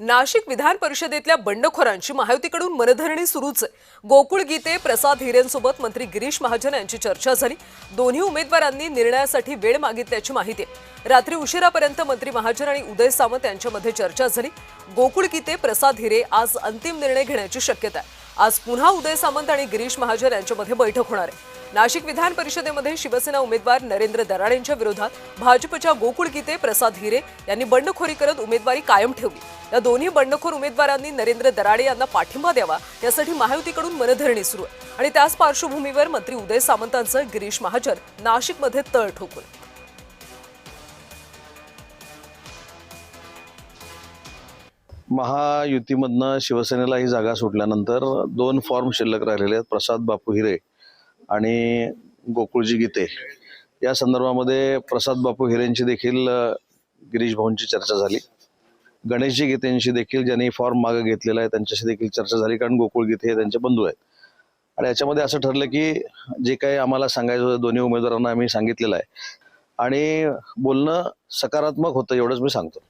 नाशिक विधान परिषदेतल्या बंडखोरांची महायुतीकडून मनधरणी सुरूच आहे। गोकुळ गीते, प्रसाद हिरेंसोबत मंत्री गिरीश महाजन यांची चर्चा झाली। दोन्ही उमेदवारांनी निर्णयासाठी वेळ मागितल्याची माहिती आहे। रात्री उशिरापर्यंत मंत्री महाजन आणि उदय सामंत यांच्यामध्ये चर्चा झाली। गोकुळ गीते, प्रसाद हिरे आज अंतिम निर्णय घेण्याची शक्यता आहे। आज पुन्हा उदय सामंत आणि गिरीश महाजन यांच्यामध्ये बैठक होणार आहे। नाशिक विधान परिषदेमध्ये शिवसेना उमेदवार नरेंद्र दराडेंच्या विरोधात भाजपच्या गोकुळ गीते, प्रसाद हिरे यांनी बंडखोरी करत उमेदवारी कायम ठेवली। या दोन्ही बंडखोर उमेदवारांनी नरेंद्र दराडे यांना पाठिंबा द्यावा यासाठी महायुतीकडून मनधरणी सुरू आहे आणि त्याच पार्श्वभूमीवर मंत्री उदय सामंतांचं गिरीश महाजन नाशिकमध्ये तळ ठोकून महायुतीमधनं शिवसेनेला ही जागा सुटल्यानंतर दोन फॉर्म शिल्लक राहिलेले आहेत, प्रसाद बापू हिरे आणि गोकुळजी गीते। या संदर्भामध्ये प्रसाद बापू हिरेंची देखील गिरीश भाऊंची चर्चा झाली। गणेशजी गीतेंशी देखील ज्यांनी फॉर्म मागे घेतलेला आहे त्यांच्याशी देखील चर्चा झाली, कारण गोकुळ गीते हे त्यांचे बंधू आहेत। आणि याच्यामध्ये असं ठरलं की जे काही आम्हाला सांगायचं होतं दोन्ही उमेदवारांना आम्ही सांगितलेलं आहे आणि बोलणं सकारात्मक होतं एवढंच मी सांगतो।